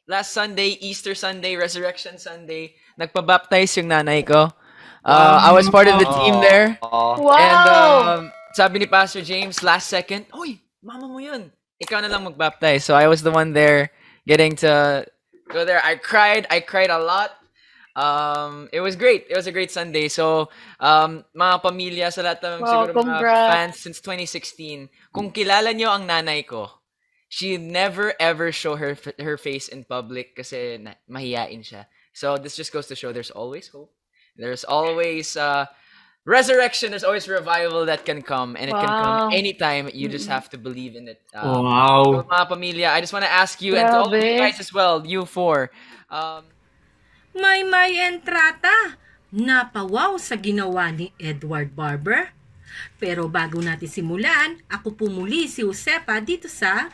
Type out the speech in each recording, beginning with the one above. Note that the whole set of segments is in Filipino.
last Sunday, Easter Sunday, Resurrection Sunday, nagpa-baptize yung nanay ko. I was part of the team there. And sabi ni Pastor James, last second, "Uy, mama mo yun. Ikaw na lang mag-baptize." So I was the one there getting to go there. I cried a lot. It was great. It was a great Sunday. So, mga pamilya sa lahat ng siguro mga fans since 2016, kung kilala nyo ang nanay ko, she never ever show her face in public kasi mahiyain siya. So this just goes to show there's always hope. There's always resurrection. There's always revival that can come, and it can come anytime. You just have to believe in it. So, mga pamilya, I just want to ask you and to all of you guys as well, you four. May entrata. Napawaw sa ginawa ni Edward Barber. Pero bago natin simulan, ako pumuli si Josepa dito sa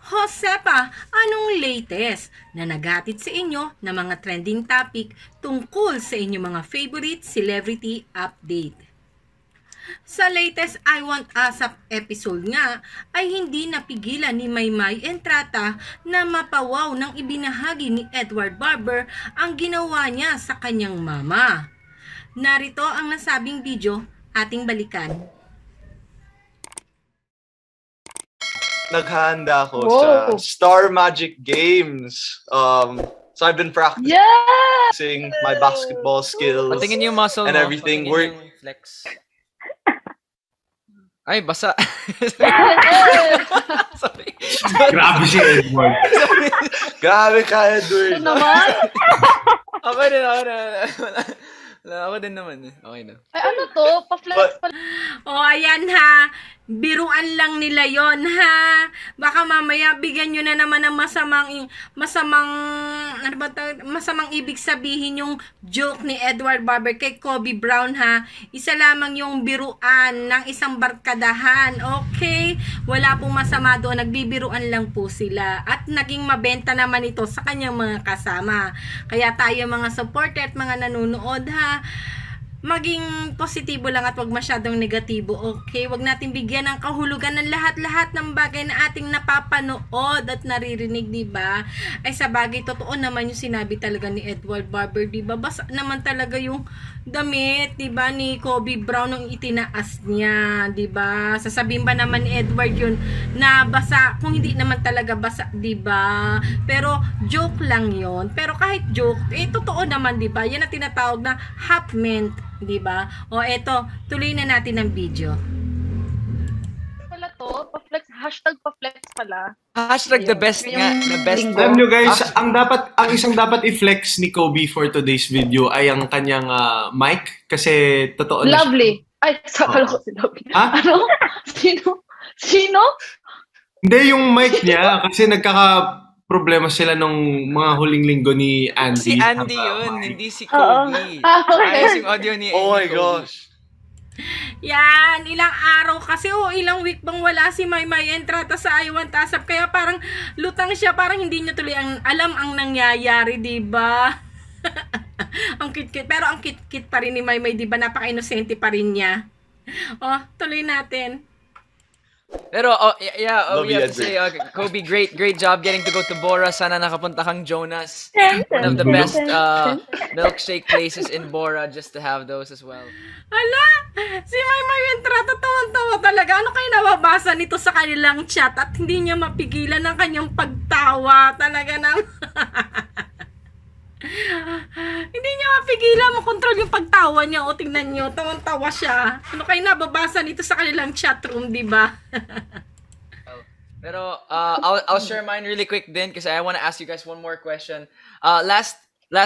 Josepa, anong latest na naghatid sa inyo na mga trending topic tungkol sa inyong mga favorite celebrity update? Sa latest I Want ASAP episode nga ay hindi napigilan ni Maymay Entrata na mapawaw ng ibinahagi ni Edward Barber ang ginawa niya sa kanyang mama. Narito ang nasabing video, ating balikan. Naghahanda ako sa Star Magic Games. So I've been practicing my basketball skills Patingin yung muscle and mo. everything. Patingin yung flex. Ay, basa. Sorry. Grabe si Edward. Grabe ka, Edward. Ito naman? Okay din, ako din naman. Okay na. Ay, ano to? Pa-flex pa. Ayan ha. Biruan lang nila yon ha. Baka mamaya bigyan nyo na naman ng masamang ibig sabihin yung joke ni Edward Barber kay Kobe Brown ha. Isa lamang yung biruan ng isang barkadahan. Okay? Wala pong masama doon. Nagbibiruan lang po sila. At naging mabenta naman ito sa kanyang mga kasama. Kaya tayo mga supporter at mga nanonood ha, maging positibo lang at wag masyadong negatibo, okay? Wag natin bigyan ng kahulugan ng lahat-lahat ng bagay na ating napapanood at naririnig, di ba? Ay sa bagay, totoo naman yung sinabi talaga ni Edward Barber, di ba? Basa naman talaga yung damit, di ba, ni Kobe Brown nung itinaas niya, di ba? Sasabihin ba naman ni Edward yun na basa, kung hindi naman talaga basa, di ba? Pero joke lang yon. Pero kahit joke, totoo naman, di ba? Yan ang tinatawag na half meant, di ba? O eto, tuloy na natin ang video. Pala to, pa-flex, hashtag pa-flex pala. Hashtag the best nga, the best. Alam nyo guys, ang isang dapat i-flex ni Kobe for today's video ay ang kanyang mic kasi totoo na Lovely. Ay, sakal ko si Lovely. Ha? Ano? Sino? Hindi, yung mic niya kasi problema sila nung mga huling linggo ni Andy. Si Andy yun, hindi si Kobe. Ayos yung audio ni Oh my Kobe. gosh. Yan, ilang araw kasi ilang week bang wala si Maymay Entrata sa I Want ASAP, kaya parang lutang siya, parang hindi niya tuloy alam ang nangyayari, di ba? Ang cute-cute, pero ang cute-cute pa rin ni Maymay, di ba? Napaka-inosente pa rin niya. Tuloy natin. Pero we have to say, Kobe, great job getting to go to Bora. Sana nakapunta kang Jonas. One of the best milkshake places in Bora, just to have those as well. Hala, si Maymay Entrata tawan-tawa talaga. Ano kayo nababasa nito sa kanilang chat at hindi niya mapigilan ang kanyang pagtawa. Talaga nang hindi niya mapigilan, makontrol yung pagtawa niya. O tingnan niyo, tawan-tawa siya. Ano kayo nababasa nito sa kanilang chat room, di ba? Pero I'll share mine really quick then because I want to ask you guys one more question. Last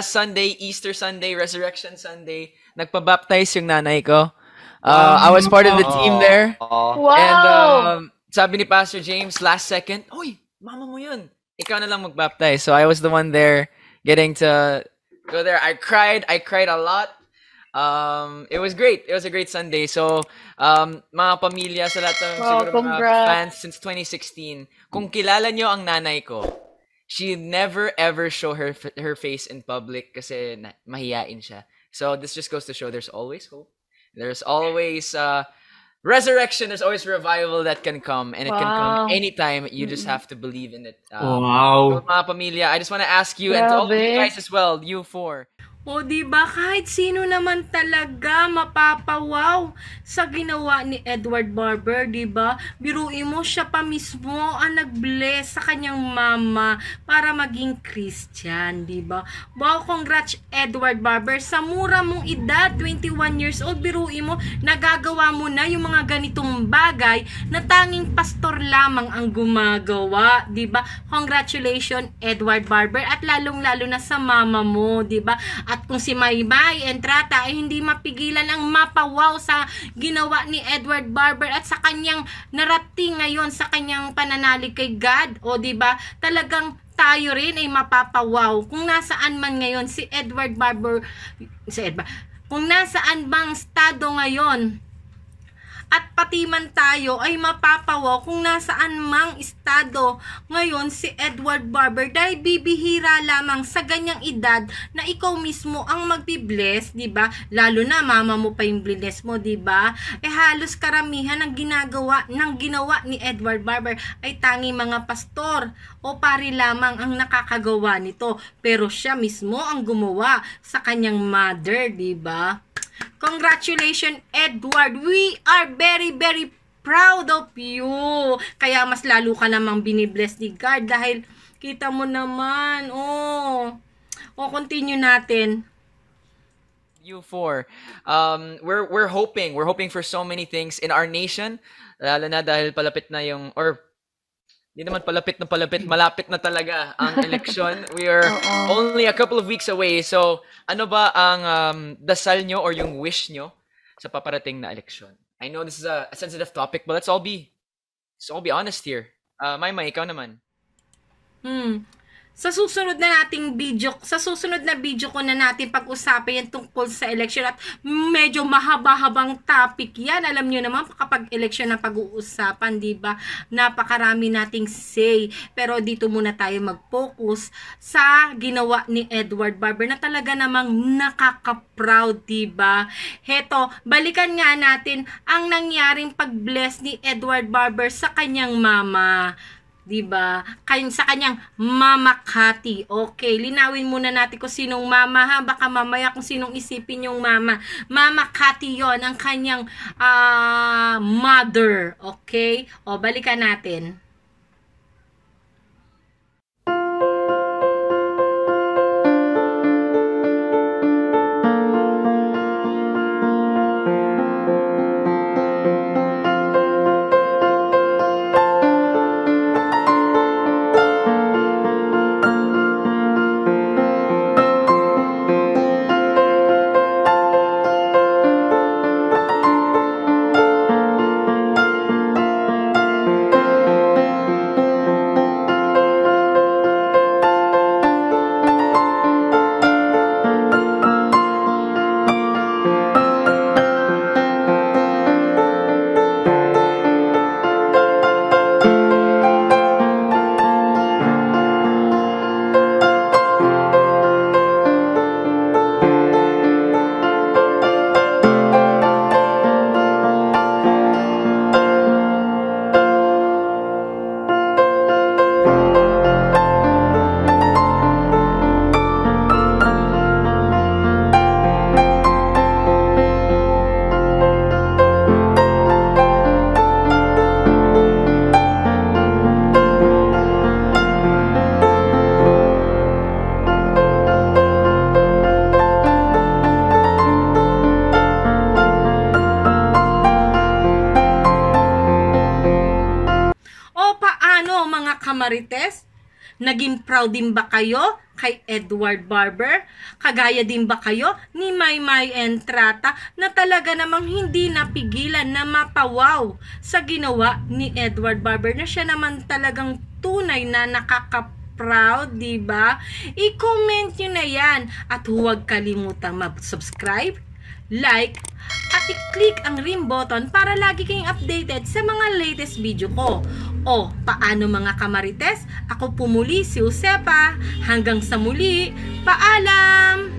Sunday, Easter Sunday, Resurrection Sunday, nagpa-baptize yung nanay ko. I was part of the team there. And sabi ni Pastor James, last second, "Uy, mama mo yun. Ikaw na lang mag-baptize." So I was the one there getting to go there. I cried a lot. It was great. It was a great Sunday. So, mga pamilya sa lahat ng siguro mga fans since 2016, kung kilala nyo ang nanay ko, she never ever show her face in public kasi mahiyain siya. So, this just goes to show there's always hope. There's always resurrection, there's always revival that can come, and it can come anytime. You just have to believe in it. Wow. So, mga pamilya, I just want to ask you, and to all of you guys as well, you four. O diba, kahit sino naman talaga mapapawaw sa ginawa ni Edward Barber, diba? Biruin mo, siya pa mismo ang nag-bless sa kanyang mama para maging Christian, diba? Wow, congrats Edward Barber, sa mura mong edad, 21 years old, biruin mo, nagagawa mo na yung mga ganitong bagay na tanging pastor lamang ang gumagawa, diba? Congratulations Edward Barber, at lalong-lalo na sa mama mo, diba? At kung si Maymay Entrata ay hindi mapigilan ang mapawaw sa ginawa ni Edward Barber at sa kanyang narating ngayon sa kanyang pananalig kay God, o diba, talagang tayo rin ay mapapawaw kung nasaan man ngayon si Edward Barber, kung nasaan bang estado ngayon, at pati man tayo ay mapapawaw kung nasaan mang estado ngayon si Edward Barber, dahil bibihira lamang sa ganyang edad na ikaw mismo ang magbi-bless, diba? Lalo na mama mo pa yung bless mo, diba? Halos karamihan ng ginawa ni Edward Barber ay tanging mga pastor o pari lamang ang nakakagawa nito, pero siya mismo ang gumawa sa kanyang mother, diba? Congratulations, Edward. We are very, very proud of you. Kaya mas lalo ka namang binibless ni God dahil kita mo naman. Continue natin. You four. We're hoping for so many things in our nation. Lalo na dahil palapit na yung, or hindi naman palapit, malapit na talaga ang election. We are only a couple of weeks away. So, ano ba ang dasal nyo or yung wish nyo sa paparating na election? I know this is a sensitive topic, but let's all be honest here. Maymay, ikaw naman. Sa susunod na video ko na natin pag-usapan yan tungkol sa election, at medyo mahaba-habang topic yan. Alam nyo naman, kapag election na pag-uusapan, diba? Napakarami nating say. Pero dito muna tayo mag-focus sa ginawa ni Edward Barber na talaga namang nakaka-proud, diba? Heto, balikan nga natin ang nangyaring pag-bless ni Edward Barber sa kanyang mama. Diba? Sa kanyang Mama Cathy. Okay, linawin muna natin kung sinong mama, ha? Baka mamaya kung sinong isipin yung mama. Mama Cathy yon, ang kanyang mother. Okay? O, balikan natin. Marites? Naging proud din ba kayo kay Edward Barber? Kagaya din ba kayo ni Maymay Entrata na talaga namang hindi napigilan na mapawaw sa ginawa ni Edward Barber, na siya naman talagang tunay na nakaka-proud, diba? I-comment nyo na yan at huwag kalimutang mag-subscribe, like, at i-click ang ring button para lagi kayong updated sa mga latest video ko. O, paano mga kamarites? Ako pumuli si Josepa. Hanggang sa muli, paalam!